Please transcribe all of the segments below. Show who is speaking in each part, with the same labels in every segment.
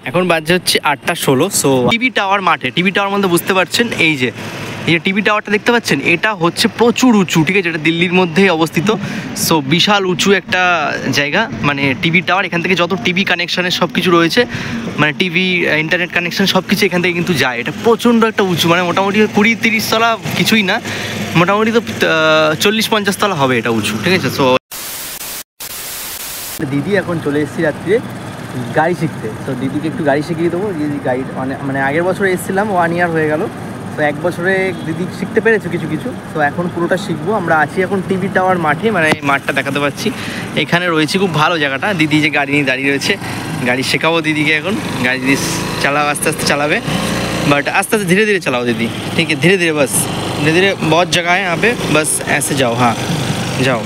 Speaker 1: এখন বাজে হচ্ছে 8:16। সো টিভি টাওয়ার মাঠে, টিভি টাওয়ার মধ্যে বুঝতে পারছেন এই যে টিভি টাওয়ারটা দেখতে পাচ্ছেন, এটা হচ্ছে প্রচুর উঁচু, ঠিক আছে, এটা দিল্লির মধ্যেই অবস্থিত। সো বিশাল উঁচু একটা জায়গা, মানে টিভি টাওয়ার, এখান থেকে যত টিভি কানেকশানের সব কিছু রয়েছে, মানে টিভি ইন্টারনেট কানেকশান সব কিছু এখান থেকে কিন্তু যায়। এটা প্রচণ্ড একটা উঁচু, মানে মোটামুটি 20-30 তলা কিছুই না, মোটামুটি তো 40-50 তলা হবে এটা উঁচু, ঠিক আছে। সো দিদি এখন চলে এসেছি রাত্রে গাড়ি শিখতে। তো দিদিকে একটু গাড়ি শিখিয়ে দেবো। দিদি গাড়ি মানে আগের বছরে এসেছিলাম, 1 ইয়ার হয়ে গেল। তো 1 বছরে দিদি শিখতে পেরেছে কিছু কিছু। তো এখন পুরোটা শিখবো। আমরা আছি এখন টিভি টাওয়ার মাঠে, মানে মাঠটা দেখাতে পাচ্ছি, এখানে রয়েছে, খুব ভালো জায়গাটা। দিদি যে গাড়ি নিয়ে দাঁড়িয়ে রয়েছে, গাড়ি শেখাবো দিদিকে। এখন গাড়ি দিদি চালাও, আস্তে আস্তে চালাবে, বাট আস্তে আস্তে ধীরে ধীরে চালাও দিদি, ঠিক আছে, ধীরে ধীরে, বাস ধীরে ধীরে। बहुत जगह है यहाँ पे, बस ऐसे जाओ, हाँ যাও,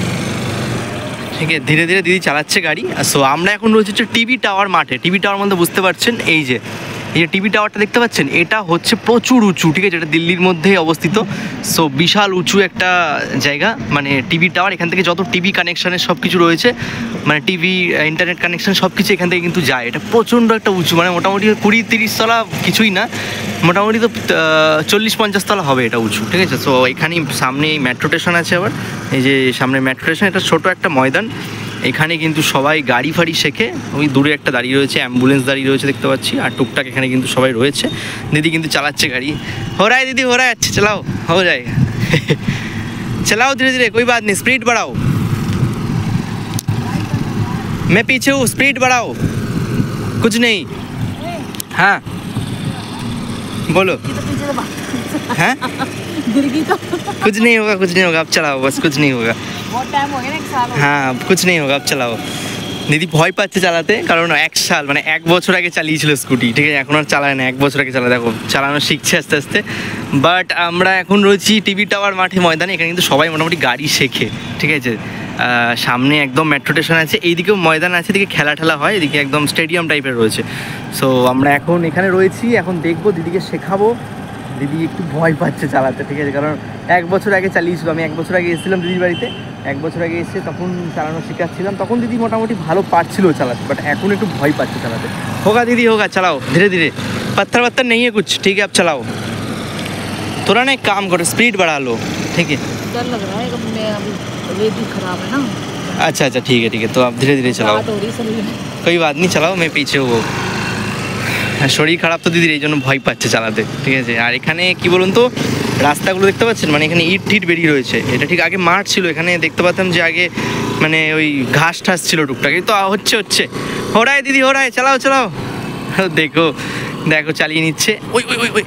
Speaker 1: ঠিক আছে, ধীরে ধীরে দিদি চালাচ্ছে গাড়ি। সো আমরা এখন রয়েছে হচ্ছে টিভি টাওয়ার মাঠে। টিভি টাওয়ার মধ্যে বুঝতে পারছেন এই যে টিভি টাওয়ারটা দেখতে পাচ্ছেন, এটা হচ্ছে প্রচুর উঁচু, ঠিক আছে, এটা দিল্লির মধ্যেই অবস্থিত। সো বিশাল উঁচু একটা জায়গা, মানে টিভি টাওয়ার, এখান থেকে যত টিভি কানেকশানের সব কিছু রয়েছে, মানে টিভি ইন্টারনেট কানেকশান সব কিছু এখান থেকে কিন্তু যায়। এটা প্রচণ্ড একটা উঁচু, মানে মোটামুটি 20-30 তলা কিছুই না, মোটামুটি তো 40-50 তলা হবে এটা উঁচু, ঠিক আছে। সো এখানেই সামনে মেট্রো স্টেশন আছে, আবার এই যে সামনে মেট্রো স্টেশন, এটা ছোটো একটা ময়দান। এখানে কিন্তু সবাই গাড়ি ফাড়ি শেখে। ওই দূরে একটা দাঁড়িয়ে রয়েছে, অ্যাম্বুলেন্স দাঁড়িয়ে রয়েছে দেখতে পাচ্ছি, আর টুকটাক এখানে কিন্তু সবাই রয়েছে। দিদি কিন্তু চালাচ্ছে গাড়ি। हो रहा है दीदी, हो रहा है, अच्छा चलाओ, हो जाएगा। चलाओ धीरे धीरे, कोई बात नहीं, स्पीड बढ़ाओ, मैं पीछे हूँ, स्पीड बढ़ाओ, कुछ नहीं। हाँ बोलो। हैं कुछ नहीं होगा, कुछ नहीं होगा, अब चलाओ, बस कुछ नहीं होगा।
Speaker 2: बहुत टाइम हो गया ना, 1 साल हो गया।
Speaker 1: हाँ कुछ नहीं होगा, अब चलाओ। দিদি ভয় পাচ্ছে চালাতে, কারণ 1 সাল মানে 1 বছর আগে চালিয়েছিল স্কুটি, ঠিক আছে, এখন আর চালায় না, 1 বছর আগে চালায়, দেখো চালানো শিখছে আস্তে আস্তে। বাট আমরা এখন রয়েছি টিভি টাওয়ার মাঠে ময়দানে, এখানে কিন্তু সবাই মোটামুটি গাড়ি শেখে, ঠিক আছে। সামনে একদম মেট্রো স্টেশন আছে, এইদিকেও ময়দান আছে, এদিকে খেলা ঠেলা হয়, এদিকে একদম স্টেডিয়াম টাইপের রয়েছে। সো আমরা এখন এখানে রয়েছি, এখন দেখবো, দিদিকে শেখাবো। দিদি একটু ভয় পাচ্ছে চালাতে, ঠিক আছে, কারণ 1 বছর আগে চালিয়েছিল। আমি 1 বছর আগে এসেছিলাম দিদির বাড়িতে, 1 বছর আগে এসে তখন চালানো শেখাচ্ছিলাম, তখন দিদি মোটামুটি ভালো পারছিল চালাতে, বাট এখন একটু ভয় পাচ্ছে চালাতে। হোগা দিদি হোগা, চালাও ধীরে ধীরে, पत्थर वत्थर नहीं है कुछ, ठीक है अब चलाओ। थोड़ा ना एक काम करो, स्पीड बढ़ा लो, ठीक है।
Speaker 2: डर लग रहा है कि मैं अभी तबीयत भी खराब है ना।
Speaker 1: अच्छा अच्छा ठीक है, तो आप धीरे धीरे चलाओ,
Speaker 2: बात हो रही सही है।
Speaker 1: कोई बात नहीं, चलाओ, मैं पीछे हूँ। শরীর খারাপ তো দিদির, এই জন্য ভয় পাচ্ছে চালাতে, ঠিক আছে। আর এখানে কি বলুন তো, রাস্তাগুলো দেখতে পাচ্ছেন, মানে এখানে ইট টিট বেরিয়ে রয়েছে। এটা ঠিক আগে মাঠ ছিল, এখানে দেখতে পাতাম যে আগে মানে ওই ঘাস ঠাস ছিল টুকটাক, তো হচ্ছে হোরায় দিদি, হোরায়, চালাও চালাও। দেখো দেখো চালিয়ে নিচ্ছে, ওই ওই ওই ওই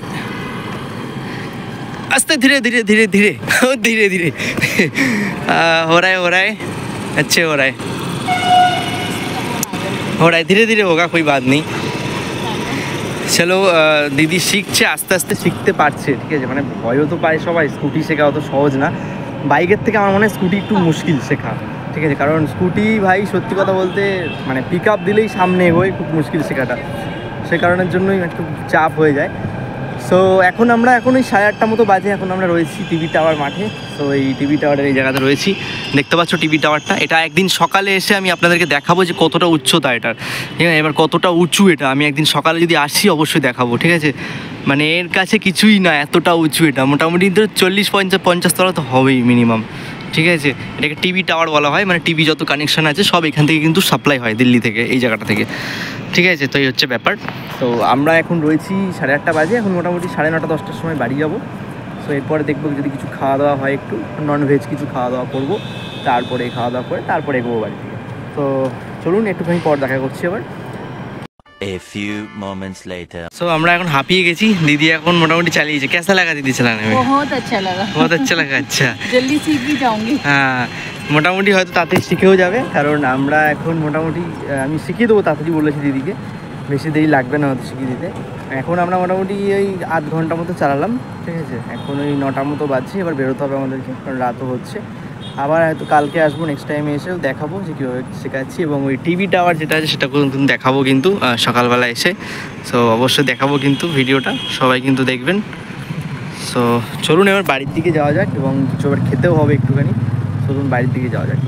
Speaker 1: আস্তে, ধীরে ধীরে ধীরে ধীরে ধীরে ধীরে, হোরায় अच्छे हो रहा है, धीरे धीरे होगा, कोई बात नहीं। চলো, দিদি শিখছে, আস্তে আস্তে শিখতে পারছে, ঠিক আছে। মানে ভয়ও তো পায় সবাই, স্কুটি শেখা অত সহজ না। বাইকের থেকে আমার মনে হয় স্কুটি একটু মুশকিল শেখা, ঠিক আছে, কারণ স্কুটি ভাই সত্যি কথা বলতে মানে পিক আপ দিলেই সামনে এগোয়, খুব মুশকিল শেখাটা, সে কারণের জন্যই একটু চাপ হয়ে যায়। সো এখন ওই 8:30 মতো বাজে, এখন আমরা রয়েছি টিভি টাওয়ার মাঠে। তো এই টিভি টাওয়ারের এই জায়গাতে রয়েছি, দেখতে পাচ্ছ টিভি টাওয়ারটা। এটা একদিন সকালে এসে আমি আপনাদেরকে দেখাবো যে কতটা উচ্চতা এটার, ঠিক আছে, এবার কতটা উঁচু এটা আমি একদিন সকালে যদি আসি অবশ্যই দেখাবো, ঠিক আছে। মানে এর কাছে কিছুই না, এতটা উঁচু এটা, মোটামুটি 40-50 তলা তো হবেই মিনিমাম, ঠিক আছে। এটাকে টিভি টাওয়ার বলা হয়, মানে টিভি যত কানেকশান আছে সব এখান থেকে কিন্তু সাপ্লাই হয় দিল্লি থেকে, এই জায়গাটা থেকে, ঠিক আছে। তো এই হচ্ছে ব্যাপার। তো আমরা এখন রয়েছি 8:30 বাজে, এখন মোটামুটি 9:30-10টার সময় বাড়ি যাবো। সো এরপরে দেখবো যদি কিছু খাওয়া দাওয়া হয়, একটু ননভেজ কিছু খাওয়া দাওয়া করবো, তারপরে খাওয়া দাওয়া করে তারপরে এগোবো বাড়ি থেকে। তো চলুন একটুখানি পর দেখা করছি আবার।
Speaker 3: A few moments later.
Speaker 1: So আমরা এখন হাঁপিয়ে গেছি, দিদি এখন মোটামুটি চালিয়েছে। कैसा लगा দিদি চালানে में?
Speaker 2: बहुत अच्छा लगा,
Speaker 1: बहुत अच्छा लगा, अच्छा।
Speaker 2: जल्दी सीख भी जाऊंगी।
Speaker 1: হ্যাঁ মোটামুটি হয়তো তাড়াতাড়ি শিখেও যাবে, কারণ আমরা এখন মোটামুটি আমি শিখিয়ে দেবো তাড়াতাড়ি বলেছি দিদিকে, বেশি দেরি লাগবে না হয়তো শিখিয়ে দিতে। এখন আমরা মোটামুটি ওই 8 ঘন্টা মতো চালালাম, ঠিক আছে। এখন ওই 9টা মতো বাজছে, এবার বেরোতে হবে আমাদেরকে, কারণ রাতও হচ্ছে। আবার হয়তো কালকে আসবো, নেক্সট টাইমে এসেও দেখাবো যে কীভাবে শেখাচ্ছি, এবং ওই টিভি টাওয়ার যেটা আছে সেটা কিন্তু দেখাবো কিন্তু সকালবেলা এসে। সো অবশ্যই দেখাবো কিন্তু ভিডিওটা, সবাই কিন্তু দেখবেন। সো চলুন এবার বাড়ির দিকে যাওয়া যাক, এবং কিছু আবার খেতেও হবে একটুখানি, চলুন বাড়ির দিকে যাওয়া যাক।